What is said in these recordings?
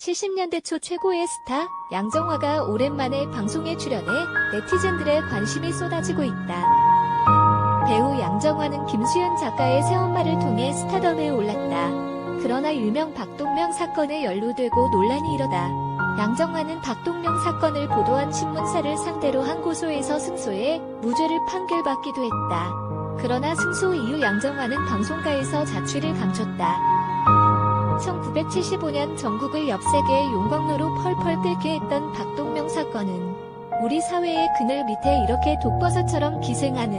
70년대 초 최고의 스타 양정화가 오랜만에 방송에 출연해 네티즌들의 관심이 쏟아지고 있다. 배우 양정화는 김수현 작가의 새엄마를 통해 스타덤에 올랐다. 그러나 유명 박동명 사건에 연루되고 논란이 일어다 양정화는 박동명 사건을 보도한 신문사를 상대로 한 고소에서 승소해 무죄를 판결받기도 했다. 그러나 승소 이후 양정화는 방송가에서 자취를 감췄다. 1975년 전국을 엽색의 용광로로 펄펄 끓게 했던 박동명 사건은 우리 사회의 그늘 밑에 이렇게 독버섯처럼 기생하는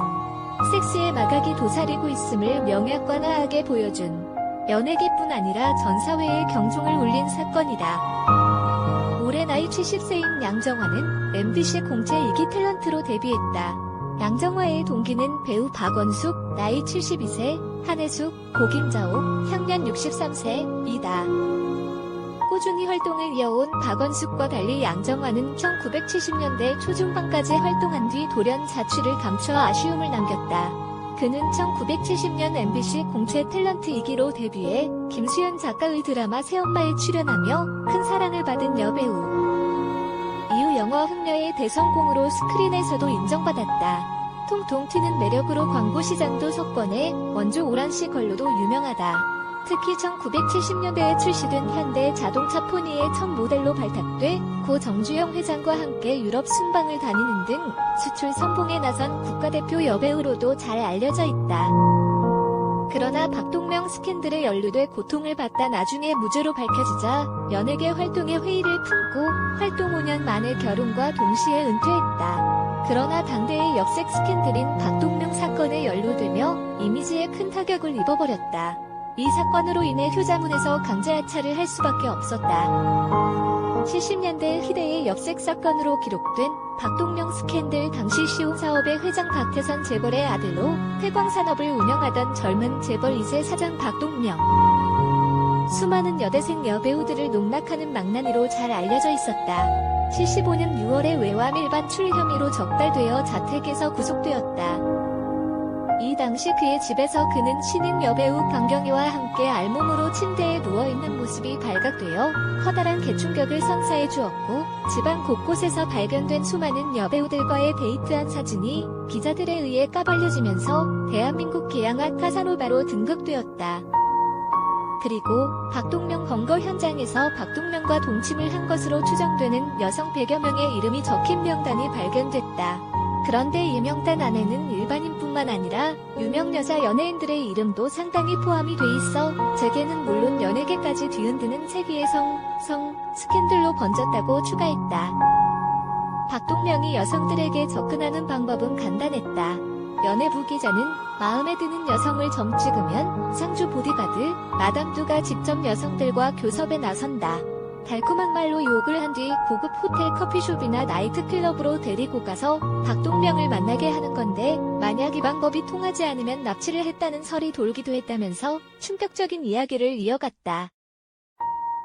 섹스의 마각이 도사리고 있음을 명약관화하게 보여준 연예계뿐 아니라 전 사회의 경종을 울린 사건이다. 올해 나이 70세인 양정화는 MBC 공채 2기 탤런트로 데뷔했다. 양정화의 동기는 배우 박원숙, 나이 72세, 한혜숙, 고김자옥, 향년 63세이다. 꾸준히 활동을 이어온 박원숙과 달리 양정화는 1970년대 초중반까지 활동한 뒤 돌연 자취를 감춰 아쉬움을 남겼다. 그는 1970년 MBC 공채 탤런트 2기로 데뷔해 김수현 작가의 드라마 새엄마에 출연하며 큰 사랑을 받은 여배우. 이후 영화 흥녀의 대성공으로 스크린에서도 인정받았다. 통통 튀는 매력으로 광고 시장도 석권해 원조 오란시 걸로도 유명하다. 특히 1970년대에 출시된 현대 자동차 포니의 첫 모델로 발탁돼 고 정주영 회장과 함께 유럽 순방을 다니는 등 수출 선봉에 나선 국가대표 여배우로도 잘 알려져 있다. 그러나 박동명 스캔들에 연루돼 고통을 받다 나중에 무죄로 밝혀지자 연예계 활동에 회의를 품고 활동 5년 만에 결혼과 동시에 은퇴했다. 그러나 당대의 역색 스캔들인 박동명 사건에 연루되며 이미지에 큰 타격을 입어버렸다. 이 사건으로 인해 효자문에서 강제 하차를 할 수밖에 없었다. 70년대 희대의 역색 사건으로 기록된 박동명 스캔들 당시 시홈사업의 회장 박태선 재벌의 아들로 태광산업을 운영하던 젊은 재벌 2세 사장 박동명. 수많은 여대생 여배우들을 농락하는 망나니로 잘 알려져 있었다. 75년 6월에 외환 일반 출입 혐의로 적발되어 자택에서 구속되었다. 이 당시 그의 집에서 그는 신인 여배우 강경희와 함께 알몸으로 침대에 누워있는 모습이 발각되어 커다란 개충격을 선사해 주었고 집안 곳곳에서 발견된 수많은 여배우들과의 데이트한 사진이 기자들에 의해 까발려지면서 대한민국 개양아 카사노바로 등극되었다. 그리고 박동명 검거 현장에서 박동명과 동침을 한 것으로 추정되는 여성 100여 명의 이름이 적힌 명단이 발견됐다. 그런데 이 명단 안에는 일반인뿐만 아니라 유명 여자 연예인들의 이름도 상당히 포함이 돼 있어 재계는 물론 연예계까지 뒤흔드는 세기의 성 스캔들로 번졌다고 추가했다. 박동명이 여성들에게 접근하는 방법은 간단했다. 연예부 기자는 마음에 드는 여성을 점 찍으면 상주 보디가드, 마담두가 직접 여성들과 교섭에 나선다. 달콤한 말로 욕을 한 뒤 고급 호텔 커피숍이나 나이트클럽으로 데리고 가서 박동명을 만나게 하는 건데 만약 이 방법이 통하지 않으면 납치를 했다는 설이 돌기도 했다면서 충격적인 이야기를 이어갔다.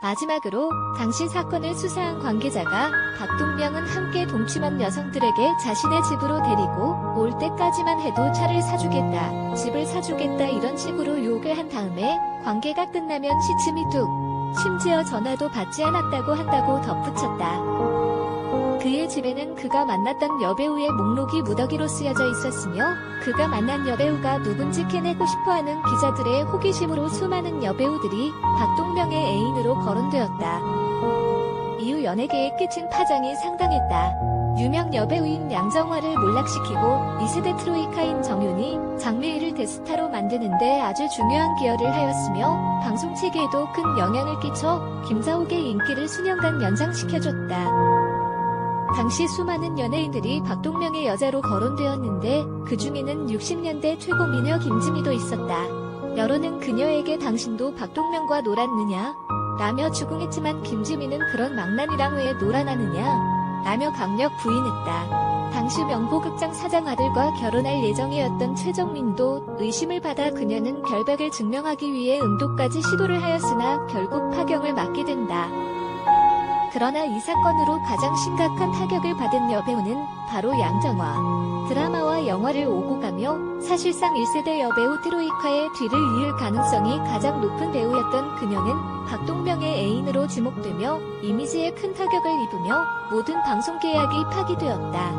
마지막으로 당시 사건을 수사한 관계자가 박동명은 함께 동침한 여성들에게 자신의 집으로 데리고 올 때까지만 해도 차를 사주겠다, 집을 사주겠다 이런 식으로 욕을 한 다음에 관계가 끝나면 시침이 뚝, 심지어 전화도 받지 않았다고 한다고 덧붙였다. 그의 집에는 그가 만났던 여배우의 목록이 무더기로 쓰여져 있었으며 그가 만난 여배우가 누군지 캐내고 싶어하는 기자들의 호기심으로 수많은 여배우들이 박동명의 애인으로 거론되었다. 이후 연예계에 끼친 파장이 상당했다. 유명 여배우인 양정화를 몰락시키고 2세대 트로이카인 정윤이 장미희를 대스타로 만드는데 아주 중요한 기여를 하였으며 방송 체계에도 큰 영향을 끼쳐 김자옥의 인기를 수년간 연장시켜줬다. 당시 수많은 연예인들이 박동명의 여자로 거론되었는데 그 중에는 60년대 최고 미녀 김지미도 있었다. 여론은 그녀에게 당신도 박동명과 놀았느냐? 라며 추궁했지만 김지미는 그런 망나니랑 왜 놀아나느냐? 라며 강력 부인했다. 당시 명보극장 사장 아들과 결혼할 예정이었던 최정민도 의심을 받아 그녀는 결백을 증명하기 위해 음도까지 시도를 하였으나 결국 파경을 맞게 된다. 그러나 이 사건으로 가장 심각한 타격을 받은 여배우는 바로 양정화. 드라마와 영화를 오고 가며 사실상 1세대 여배우 트로이카의 뒤를 이을 가능성이 가장 높은 배우였던 그녀는 박동명의 애인으로 지목되며 이미지에 큰 타격을 입으며 모든 방송 계약이 파기되었다.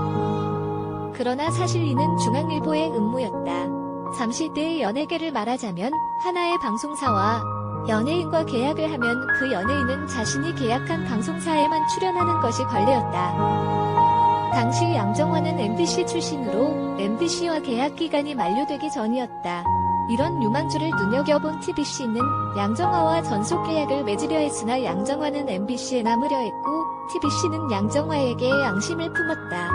그러나 사실 이는 중앙일보의 음모였다. 잠시 때의 연예계를 말하자면 하나의 방송사와 연예인과 계약을 하면 그 연예인은 자신이 계약한 방송사에만 출연하는 것이 관례였다. 당시 양정화는 MBC 출신으로 MBC와 계약 기간이 만료되기 전이었다. 이런 유망주를 눈여겨본 TBC는 양정화와 전속 계약을 맺으려 했으나 양정화는 MBC에 남으려 했고 TBC는 양정화에게 양심을 품었다.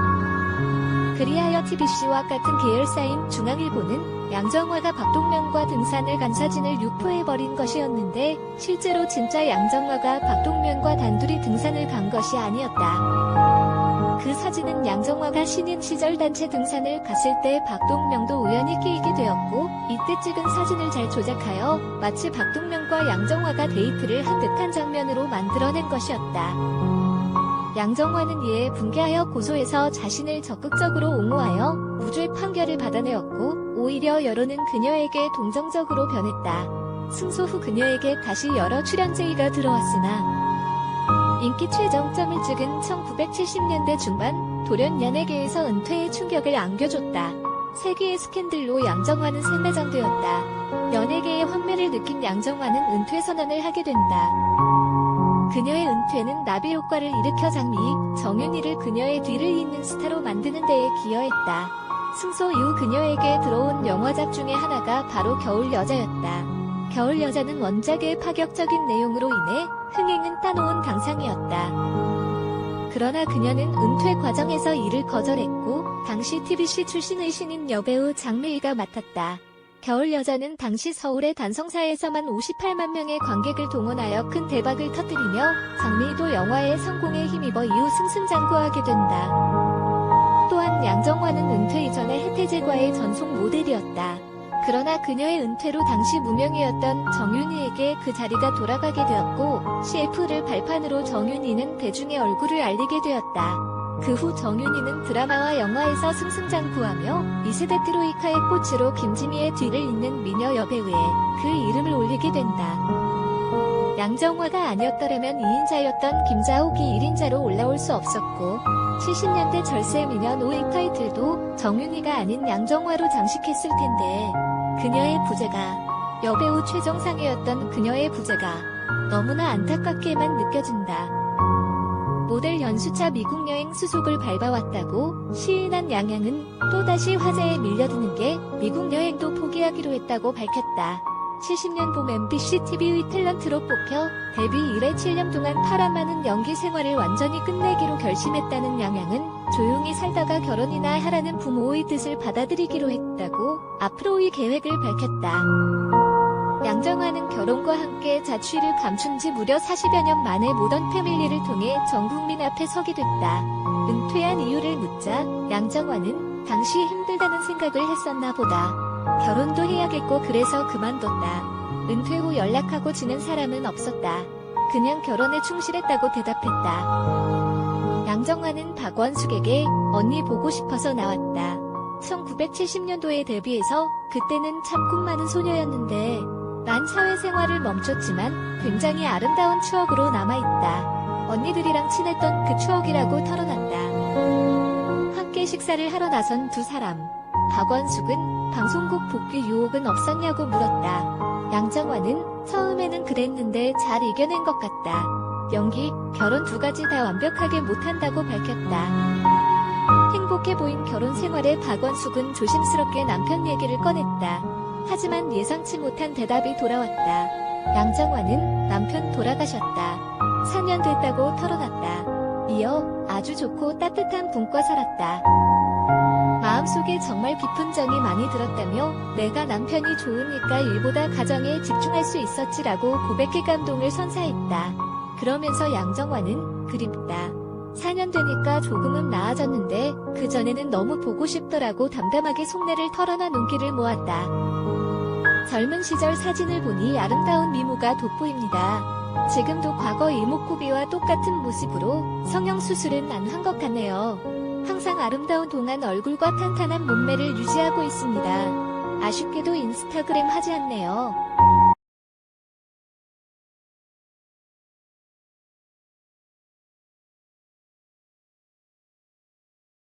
그리하여 TBC와 같은 계열사인 중앙일보는 양정화가 박동명과 등산을 간 사진을 유포해버린 것이었는데 실제로 진짜 양정화가 박동명과 단둘이 등산을 간 것이 아니었다. 그 사진은 양정화가 신인 시절 단체 등산을 갔을 때 박동명도 우연히 끼이게 되었고 이때 찍은 사진을 잘 조작하여 마치 박동명과 양정화가 데이트를 한 듯한 장면으로 만들어낸 것이었다. 양정화는 이에 분개하여 고소해서 자신을 적극적으로 옹호하여 무죄 판결을 받아내었고 오히려 여론은 그녀에게 동정적으로 변했다. 승소 후 그녀에게 다시 여러 출연 제의가 들어왔으나 인기 최정점을 찍은 1970년대 중반 돌연 연예계에서 은퇴의 충격을 안겨줬다. 세기의 스캔들로 양정화는 생매장되었다. 연예계의 환멸을 느낀 양정화는 은퇴 선언을 하게 된다. 그녀의 은퇴는 나비 효과를 일으켜 장미, 정윤희를 그녀의 뒤를 잇는 스타로 만드는 데에 기여했다. 승소 이후 그녀에게 들어온 영화작 중에 하나가 바로 겨울여자였다. 겨울여자는 원작의 파격적인 내용으로 인해 흥행은 따놓은 당상이었다. 그러나 그녀는 은퇴 과정에서 이를 거절했고 당시 TBC 출신의 신인 여배우 장미희가 맡았다. 겨울여자는 당시 서울의 단성사에서만 58만 명의 관객을 동원하여 큰 대박을 터뜨리며 장미희도 영화의 성공에 힘입어 이후 승승장구하게 된다. 또한 양정화는 은퇴 이전에 혜태제과의 전속 모델이었다. 그러나 그녀의 은퇴로 당시 무명이었던 정윤희에게 그 자리가 돌아가게 되었고 CF를 발판으로 정윤희는 대중의 얼굴을 알리게 되었다. 그 후 정윤희는 드라마와 영화에서 승승장구하며 2세대 트로이카의 꽃으로 김지미의 뒤를 잇는 미녀 여배우에 그 이름을 올리게 된다. 양정화가 아니었더라면 2인자였던 김자옥이 1인자로 올라올 수 없었고 70년대 절세 미녀 노익 타이틀도 정윤희가 아닌 양정화로 장식했을 텐데 그녀의 부재가 여배우 최정상이었던 그녀의 부재가 너무나 안타깝게만 느껴진다. 모델 연수차 미국 여행 수속을 밟아왔다고 시인한 양양은 또다시 화제에 밀려드는 게 미국 여행도 포기하기로 했다고 밝혔다. 70년 봄 MBC TV의 탤런트로 뽑혀 데뷔 이래 7년 동안 파란 많은 연기 생활을 완전히 끝내기로 결심했다는 양양은 조용히 살다가 결혼이나 하라는 부모의 뜻을 받아들이기로 했다고 앞으로의 계획을 밝혔다. 양정화는 결혼과 함께 자취를 감춘 지 무려 40여 년 만에 모던 패밀리를 통해 전 국민 앞에 서게 됐다. 은퇴한 이유를 묻자 양정화는 당시 힘들다는 생각을 했었나 보다. 결혼도 해야겠고 그래서 그만뒀다. 은퇴 후 연락하고 지낸 사람은 없었다. 그냥 결혼에 충실했다고 대답했다. 양정화는 박원숙에게 언니 보고 싶어서 나왔다. 1970년도에 데뷔해서 그때는 참 꿈 많은 소녀였는데 난 사회생활을 멈췄지만 굉장히 아름다운 추억으로 남아있다. 언니들이랑 친했던 그 추억이라고 털어놨다. 함께 식사를 하러 나선 두 사람. 박원숙은 방송국 복귀 유혹은 없었냐고 물었다. 양정화는 처음에는 그랬는데 잘 이겨낸 것 같다. 연기, 결혼 두 가지 다 완벽하게 못한다고 밝혔다. 행복해 보인 결혼 생활에 박원숙은 조심스럽게 남편 얘기를 꺼냈다. 하지만 예상치 못한 대답이 돌아왔다. 양정화는 남편 돌아가셨다. 4년 됐다고 털어놨다. 이어 아주 좋고 따뜻한 분과 살았다. 마음속에 정말 깊은 정이 많이 들었다며 내가 남편이 좋으니까 일보다 가정에 집중할 수 있었지라고 고백해 감동을 선사했다. 그러면서 양정화는 그립다. 4년 되니까 조금은 나아졌는데 그전에는 너무 보고 싶더라고 담담하게 속내를 털어놔 눈길을 모았다. 젊은 시절 사진을 보니 아름다운 미모가 돋보입니다. 지금도 과거 이목구비와 똑같은 모습으로 성형수술은 안 한 것 같네요. 항상 아름다운 동안 얼굴과 탄탄한 몸매를 유지하고 있습니다. 아쉽게도 인스타그램 하지 않네요.